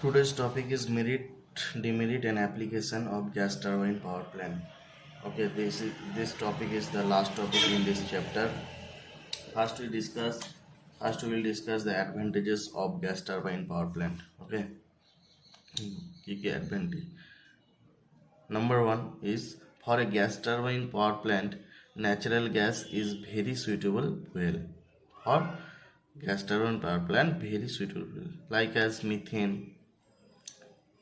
Today's topic is merit, demerit, and application of gas turbine power plant. Okay, this topic is the last topic in this chapter. First, we discuss. First, we will discuss the advantages of gas turbine power plant. Okay, key advantage. Number one is for a gas turbine power plant, natural gas is very suitable fuel. For gas turbine power plant, very suitable fuel, like as methane.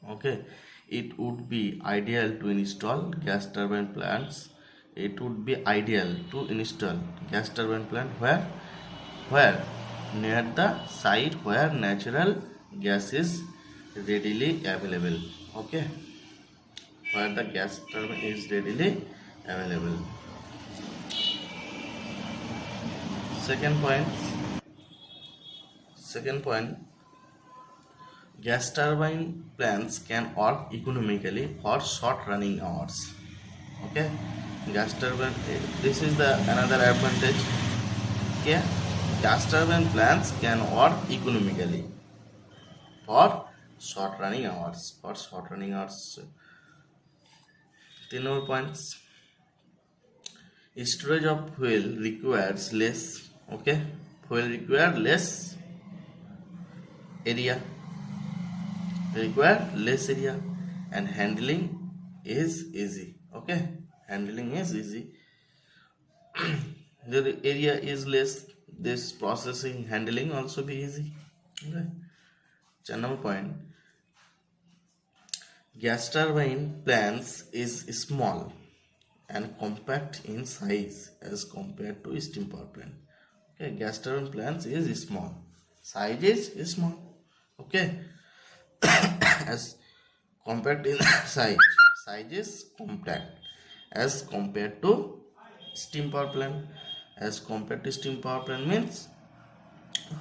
Okay, it would be ideal to install gas turbine plants. It would be ideal to install gas turbine plant where near the site where natural gas is readily available. Okay, where the gas turbine is readily available. Second point. Second point. Gas turbine plants can work economically for short running hours. Okay, gas turbine. This is the another advantage. Okay, gas turbine plants can work economically for short running hours. For short running hours. Three more points. Storage of fuel requires less. Okay, fuel require less area. Require less area, and handling is easy. Okay, handling is easy. The area is less, this processing handling also be easy. Okay, channel point. Gas turbine plants is small and compact in size as compared to steam power plant. Okay, gas turbine plants is small, size is small. Okay, as compact in size is compact as compared to steam power plant. As compared to steam power plant means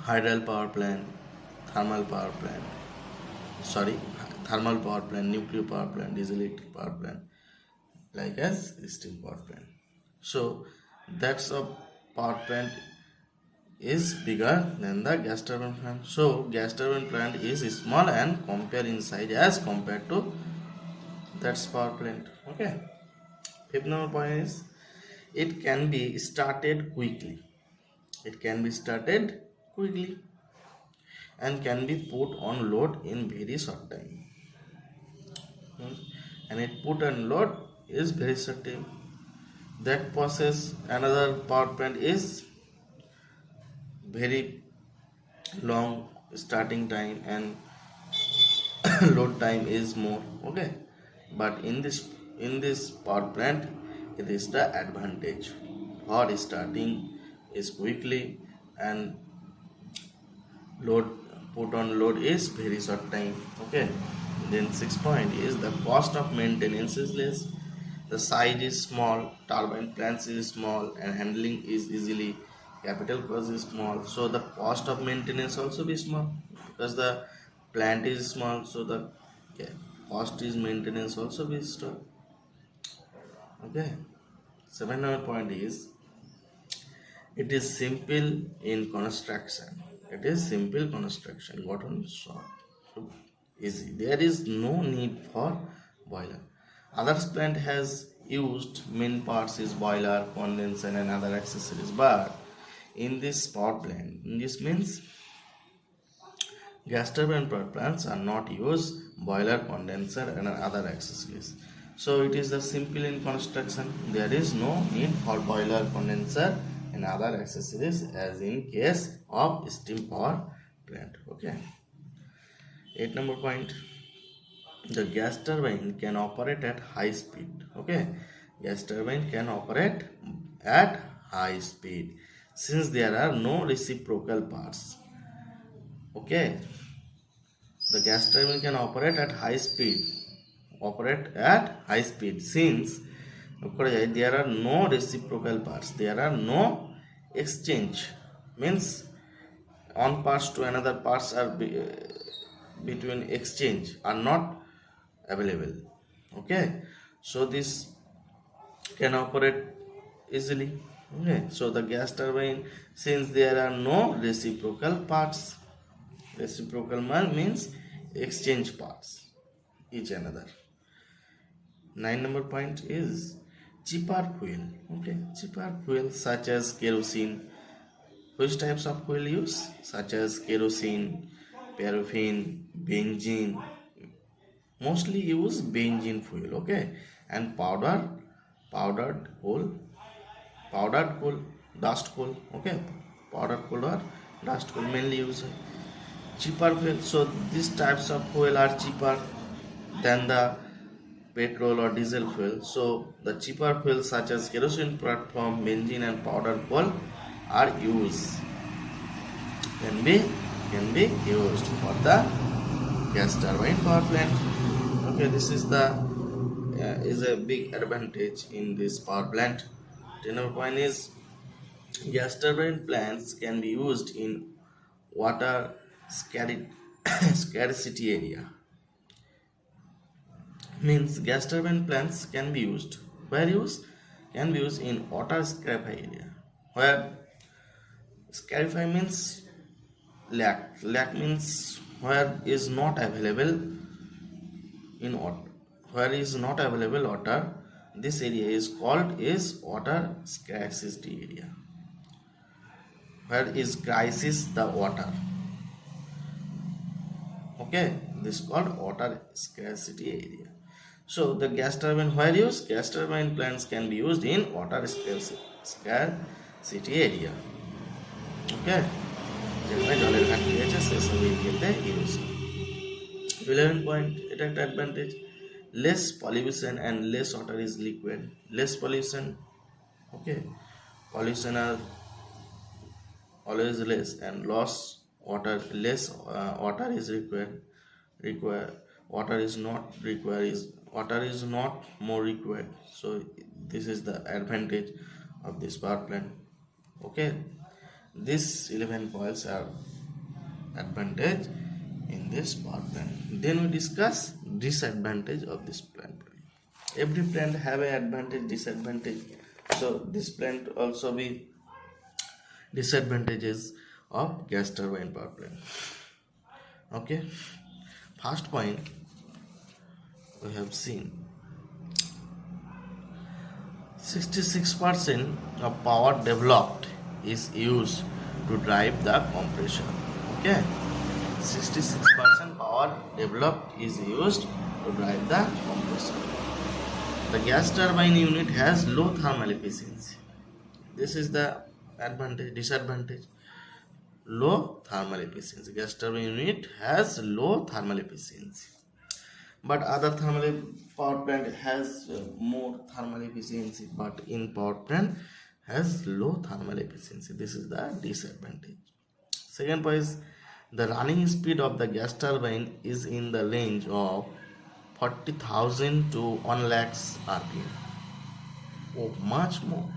hydel power plant, thermal power plant, sorry, thermal power plant, nuclear power plant, diesel electric power plant, like as steam power plant. So that's a power plant is bigger than the gas turbine plant. So gas turbine plant is small and compare in size as compared to that's power plant. Okay. Fifth number point is it can be started quickly. It can be started quickly and can be put on load in very short time. And it put on load is very short time. That process another power plant is very long starting time and load time is more. Okay, but in this power plant it is the advantage for starting is quickly and load put on load is very short time. Okay, then 6 point is the cost of maintenance is less. The size is small, turbine plants is small, and handling is easily. Capital cost is small, so the cost of maintenance also be small because the plant is small. So the cost is maintenance also be small. Okay, 7 point is it is simple in construction. It is simple construction. Got on short, easy. There is no need for boiler. Others plant has used main parts is boiler, condenser, and other accessories. But in this power plant, this means gas turbine power plants are not use boiler, condenser, and other accessories. So it is the simple in construction. There is no need for boiler, condenser, and other accessories as in case of steam power plant. Okay. 8 point. The gas turbine can operate at high speed. Okay, gas turbine can operate at high speed since there are no reciprocal parts. Okay, the gas turbine can operate at high speed. Operate at high speed since there are no reciprocal parts. There are no exchange. Means one parts to another parts are between exchange are not available. Okay, so this can operate easily. Okay, so the gas turbine, since there are no reciprocal parts, reciprocal means exchange parts each another. 9 number point is cheaper fuel. Okay, cheaper fuel such as kerosene. Which types of fuel use? Such as kerosene, paraffin, benzene. Mostly use benzene fuel. Okay, and powdered coal, dust coal. Okay, powdered coal or dust coal mainly use cheaper fuel. So these types of fuel are cheaper than the petrol or diesel fuel. So the cheaper fuels such as kerosene platform, benzene and powder coal are used can be used for the gas turbine power plant. Okay, this is the is a big advantage in this power plant. Another point is gas turbine plants can be used in water scarcity area. Means gas turbine plants can be used where use can be used in water scarcity area, where scarcity means lack means where is not available in water, where is not available water. This area is called is water scarcity area, where is crisis the water. Okay, this is called water scarcity area. So the gas turbine where used? Gas turbine plants can be used in water scarcity area. Okay, যেখানে জলের ঘাটতি আছে সেসব এরিয়াতে use. 11 point, এটা একটা advantage. Less pollution and less water is liquid. Less pollution, okay, pollution are always less and loss water less water is require water is not required is water is not more required. So this is the advantage of this power plant. Okay, these 11 points are advantage in this power plant. Then we discuss disadvantage of this plant. Every plant have a advantage disadvantage, so this plant also be disadvantages of gas turbine power plant. Okay, first point we have seen 66% of power developed is used to drive the compression. Okay, 66% power developed is used to drive the compressor. The gas turbine unit has low thermal efficiency. This is the advantage. Disadvantage, low thermal efficiency. Gas turbine unit has low thermal efficiency, but other thermal power plant has more thermal efficiency, but in power plant has low thermal efficiency. This is the disadvantage. Second point is the running speed of the gas turbine is in the range of 40,000 to 1 lakhs rpm. Oh, much more.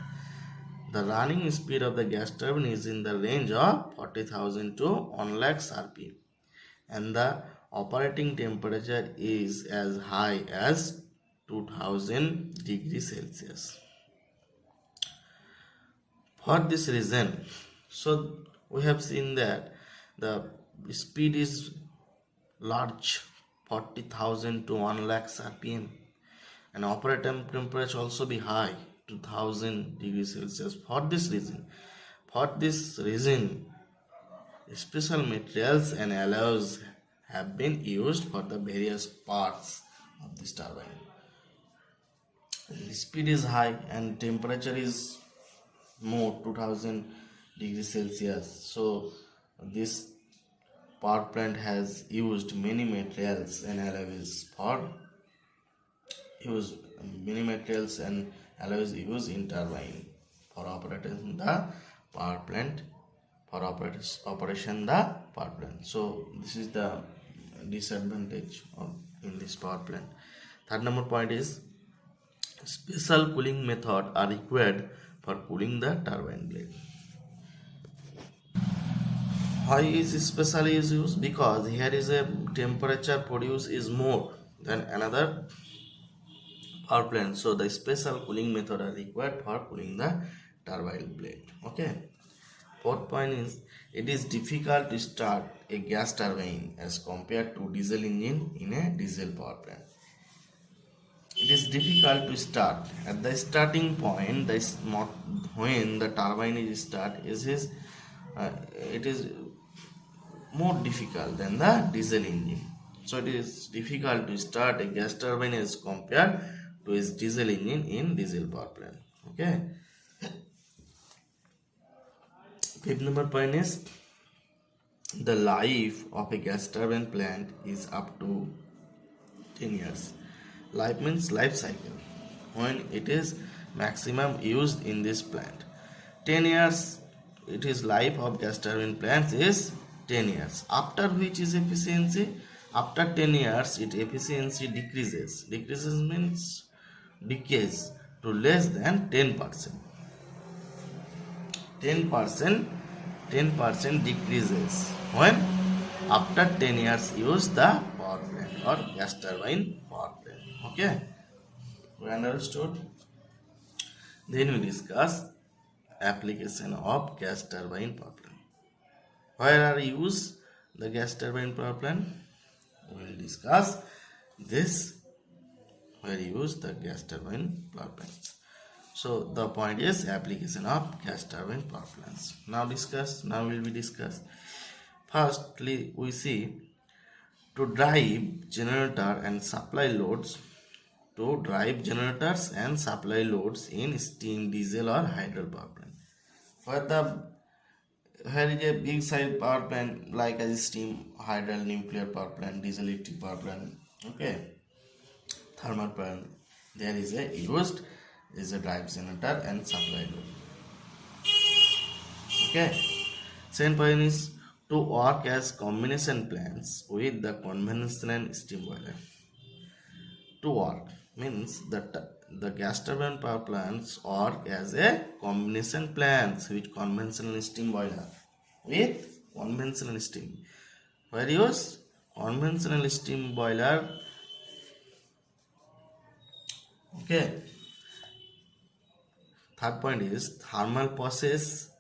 The running speed of the gas turbine is in the range of 40,000 to 1 lakhs rpm, and the operating temperature is as high as 2000 degrees Celsius. For this reason, so we have seen that the speed is large, 40,000 to 1 lakhs rpm, and operating temperature also be high, 2000 degrees Celsius. For this reason, special materials and alloys have been used for the various parts of this turbine. The speed is high and temperature is more, 2000 degrees Celsius. So this power plant has used many materials and alloys used in turbine for operating the power plant, for operation the power plant. So this is the disadvantage of in this power plant. Third number point is special cooling method are required for cooling the turbine blade. Why is specially used? Because here is a temperature produced is more than another power plant, so the special cooling method are required for cooling the turbine blade. Okay, Fourth point is it is difficult to start a gas turbine as compared to diesel engine in a diesel power plant. It is difficult to start. At the starting point, when the turbine is start, it is more difficult than the diesel engine. So it is difficult to start a gas turbine as compared to its diesel engine in diesel power plant. Okay. Fifth number point is the life of a gas turbine plant is up to 10 years. Life means life cycle when it is maximum used in this plant. 10 years, it is life of gas turbine plants is 10 years. After which is efficiency? After 10 years, its efficiency decreases. Decreases means decays to less than 10%. 10% decreases when after 10 years use the power plant or gas turbine power plant. Okay, we understood. Then we discuss application of gas turbine power plant. Where are used the gas turbine power plant? We will discuss this. Where use the gas turbine power plant. So the point is application of gas turbine power plants. Now will be discussed. Firstly, we see to drive generator and supply loads. To drive generators and supply loads in steam, diesel or hydro power plant. Here is a big size power plant like a steam, hydro, nuclear power plant, diesel electric power plant. Okay, thermal plant. There is a used is a drive generator and supply load. Okay, second point is to work as combination plants with the conventional steam boiler. To work means that the gas turbine power plants work as a combination plants with conventional steam boiler with conventional steam. Where use conventional steam boiler. Okay. Third point is thermal process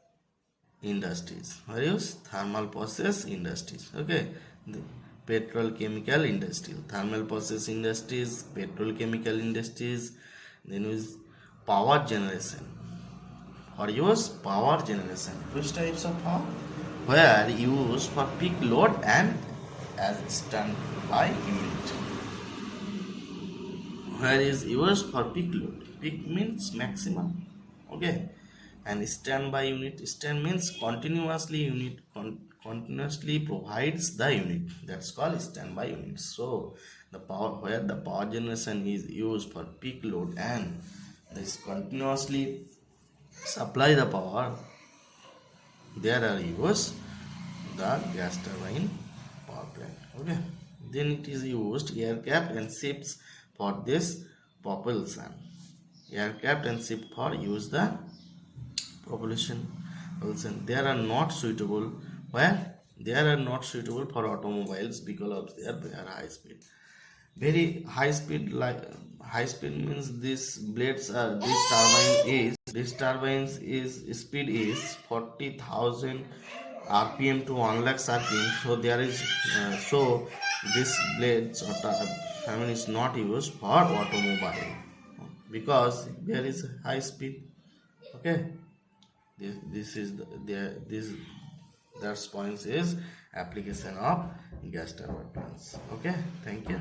industries. Where use thermal process industries. Okay. The petrochemical industry, thermal process industries, petrochemical industries. Then is power generation. Or use power generation. Which types of power? Where used for peak load and as standby unit. Where is used for peak load. Peak means maximum. Okay, and standby unit. Stand means continuously provides the unit. That's called standby unit. So the power where the power generation is used for peak load and this continuously supply the power, there are used the gas turbine power plant. Okay, then it is used aircraft and ships for this propulsion. Aircraft and ship for use the propulsion. They are not suitable for automobiles because of their very high speed. Very high speed, like high speed means this turbines is speed is 40,000 rpm to 1 lakh rpm. So there is so this blades or turbine is not used for automobile because there is high speed. Okay, that points is application of gas turbine plants. Okay, thank you.